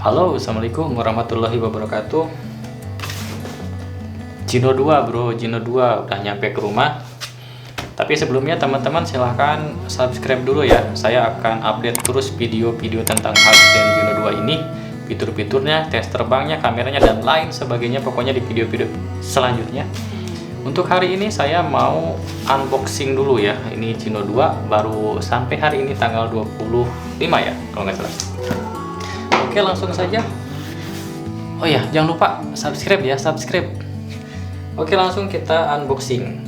Halo, assalamualaikum warahmatullahi wabarakatuh. Gino 2 bro, Gino 2 udah nyampe ke rumah. Tapi sebelumnya teman-teman silahkan subscribe dulu ya. Saya akan update terus video-video tentang Harsen Gino 2 ini, fitur-fiturnya, tes terbangnya, kameranya, dan lain sebagainya. Pokoknya di video-video selanjutnya. Untuk hari ini saya mau unboxing dulu ya. Ini Gino 2 baru sampai hari ini tanggal 25 ya kalau nggak salah. Oke, langsung saja. Oh ya, jangan lupa subscribe ya, subscribe. Oke, langsung kita unboxing.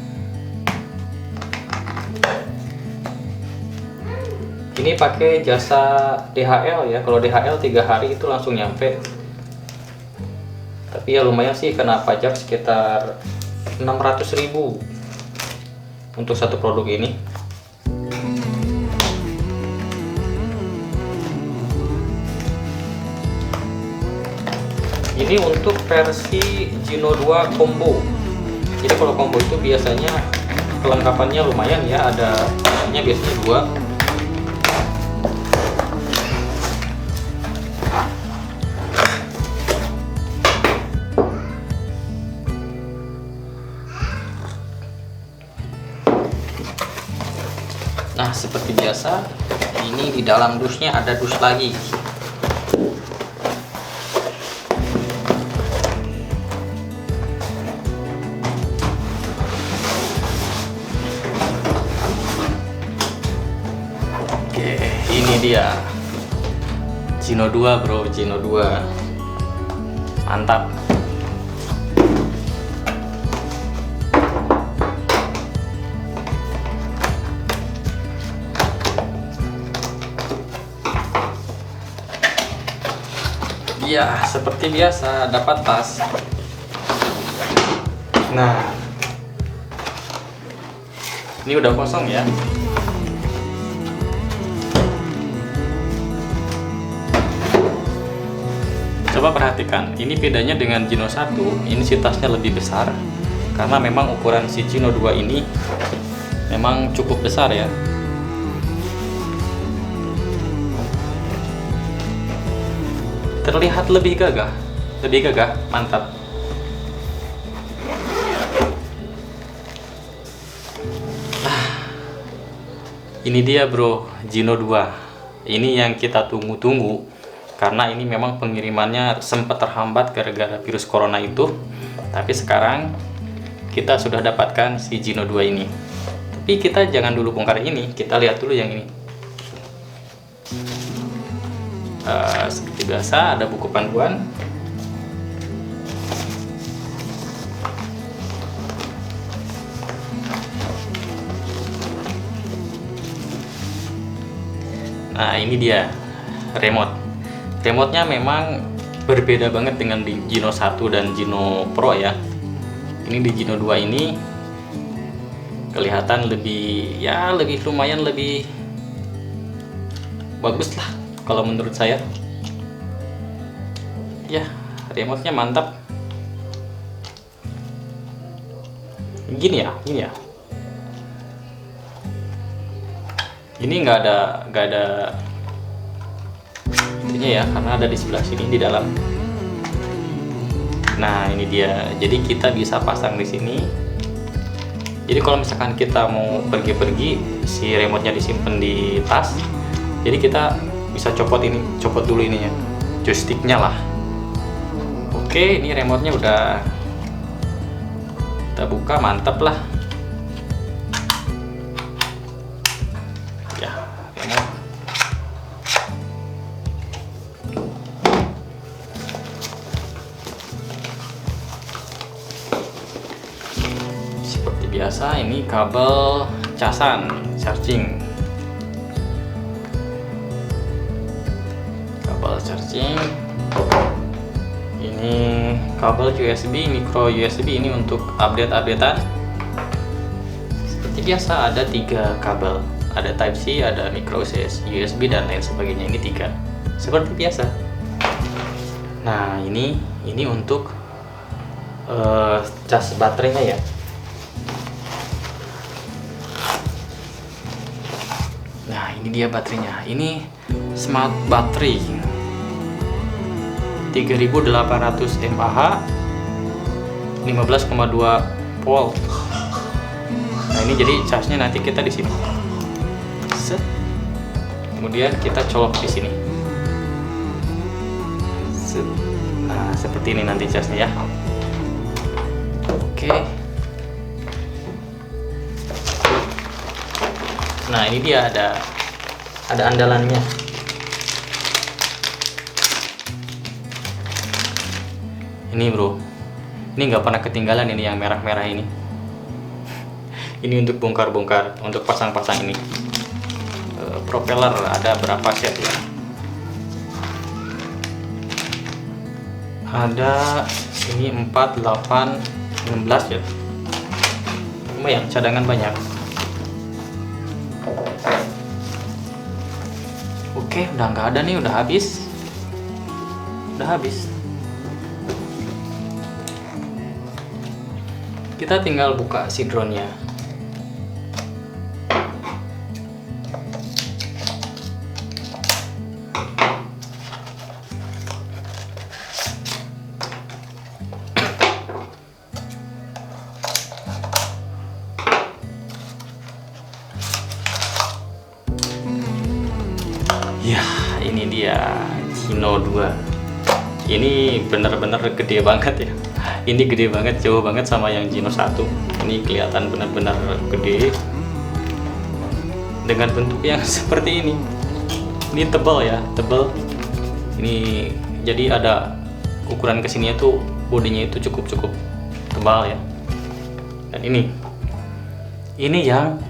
Ini pakai jasa DHL ya. Kalau DHL 3 hari itu langsung nyampe. Tapi ya lumayan sih, kena pajak sekitar 600.000 untuk satu produk ini. Ini untuk versi Gino 2 combo. Jadi kalau combo itu biasanya kelengkapannya lumayan ya, adanya biasanya 2. Nah, seperti biasa, ini di dalam dusnya ada dus lagi. Oke, ini dia Gino 2 bro, Gino 2 mantap. Ya, seperti biasa dapat tas. Nah, ini udah kosong ya. Coba perhatikan, ini bedanya dengan Gino 1. Ini si tasnya lebih besar karena memang ukuran si Gino 2 ini memang cukup besar ya. Terlihat lebih gagah, mantap. Ini dia bro, Gino 2. Ini yang kita tunggu-tunggu, karena ini memang pengirimannya sempat terhambat gara-gara virus corona itu. Tapi sekarang kita sudah dapatkan si Gino 2 ini. Tapi kita jangan dulu bongkar ini, kita lihat dulu yang ini. Seperti biasa ada buku panduan. Nah, ini dia remote-nya memang berbeda banget dengan di Gino 1 dan Gino Pro ya. Ini di Gino 2 ini kelihatan lebih lumayan lebih bagus lah kalau menurut saya. Ya, remote-nya mantap. Gini ya. Ini nggak ada itunya ya, karena ada di sebelah sini di dalam. Nah, ini dia. Jadi kita bisa pasang di sini. Jadi kalau misalkan kita mau pergi-pergi, si remote-nya disimpan di tas. Jadi kita bisa copot dulu ininya, joysticknya lah. Oke, ini remote-nya udah kita buka, mantap lah ya. Remote seperti biasa, ini kabel casan charging. Ini kabel USB, micro USB, ini untuk update-updatean. Seperti biasa ada 3 kabel, ada Type C, ada micro USB, dan lain sebagainya. Ini 3 seperti biasa. Nah, ini untuk cas baterainya ya. Nah, ini dia baterainya. Ini smart battery. 3800 mAh, 15,2 volt. Nah, ini jadi casnya nanti kita di sini. Set. Kemudian kita colok di sini. Set. Nah, seperti ini nanti casnya ya. Oke. Nah, ini dia ada andalannya. Ini bro, ini nggak pernah ketinggalan ini yang merah-merah ini. Ini untuk bongkar-bongkar, untuk pasang-pasang ini. Propeller ada berapa set ya? Ada ini 4, 8, 16 ya. Lumayan, cadangan banyak. Oke, udah nggak ada nih, udah habis. Udah habis. Kita tinggal buka si drone-nya. Ya, ini dia Gino 2. Ini bener-bener gede banget ya. Ini gede banget, jauh banget sama yang Gino 1. Ini kelihatan benar-benar gede dengan bentuk yang seperti ini. Ini tebal ya, tebal. Ini jadi ada ukuran kesininya tuh, bodinya itu cukup tebal ya. Dan ini yang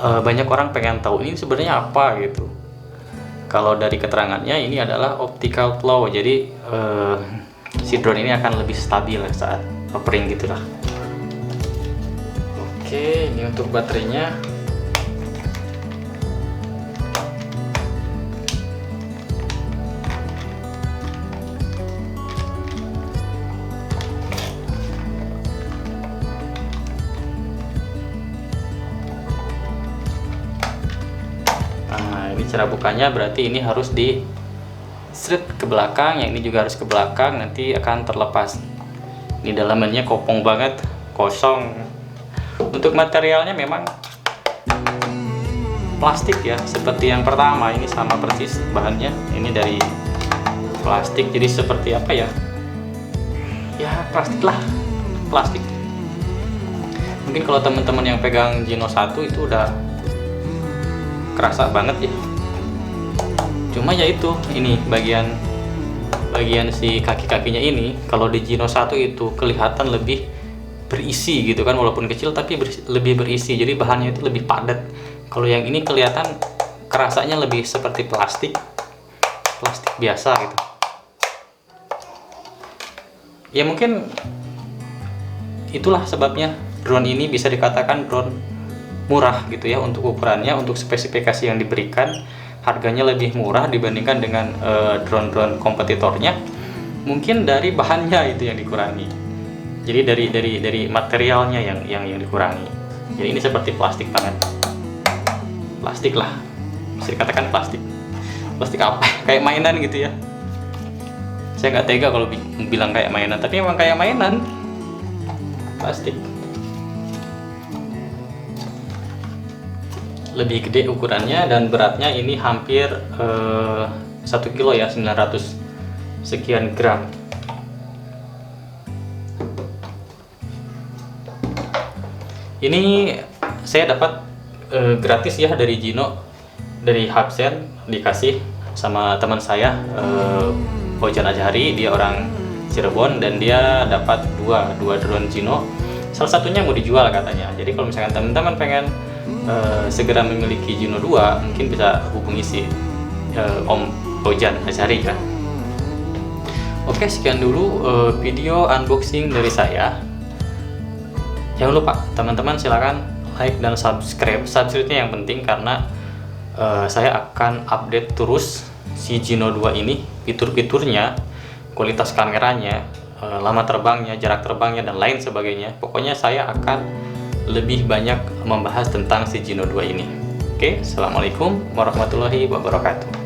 banyak orang pengen tahu ini sebenarnya apa gitu. Kalau dari keterangannya ini adalah optical flow, jadi si drone ini akan lebih stabil saat offering gitulah. Oke, ini untuk baterainya. Nah, ini cara bukanya, berarti ini harus di straight ke belakang, yang ini juga harus ke belakang, nanti akan terlepas. Ini dalamannya kopong banget, kosong. Untuk materialnya memang plastik ya, seperti yang pertama. Ini sama persis bahannya, ini dari plastik, jadi seperti apa ya? Ya plastik lah, plastik. Mungkin kalau teman-teman yang pegang Gino 1 itu udah kerasa banget ya. Cuma ya itu, ini bagian si kaki-kakinya ini, kalau di Gino 1 itu kelihatan lebih berisi gitu kan, walaupun kecil tapi lebih berisi, jadi bahannya itu lebih padat. Kalau yang ini kelihatan kerasanya lebih seperti plastik biasa gitu. Ya mungkin itulah sebabnya drone ini bisa dikatakan drone murah gitu ya, untuk ukurannya, untuk spesifikasi yang diberikan. Harganya lebih murah dibandingkan dengan drone-drone kompetitornya. Mungkin dari bahannya itu yang dikurangi. Jadi dari materialnya yang dikurangi. Jadi ini seperti plastik banget. Plastik lah. Bisa dikatakan plastik. Plastik apa? Kayak mainan gitu ya. Saya nggak tega kalau bilang kayak mainan, tapi memang kayak mainan. Plastik. Lebih gede ukurannya dan beratnya ini hampir 1 kilo ya, 900 sekian gram. Ini saya dapat gratis ya dari Gino, dari Hubsen, dikasih sama teman saya, Fauzan Azhari. Dia orang Cirebon dan dia dapat dua drone Gino. Salah satunya mau dijual katanya. Jadi kalau misalkan teman-teman pengen segera memiliki Gino 2, mungkin bisa hubungi si Om Fauzan Azhari kan. Oke, sekian dulu video unboxing dari saya. Jangan lupa teman-teman silakan like dan subscribe. Subscribe-nya yang penting karena saya akan update terus si Gino 2 ini, fitur-fiturnya, kualitas kameranya, lama terbangnya, jarak terbangnya, dan lain sebagainya. Pokoknya saya akan lebih banyak membahas tentang si Gino 2 ini. Oke, assalamualaikum warahmatullahi wabarakatuh.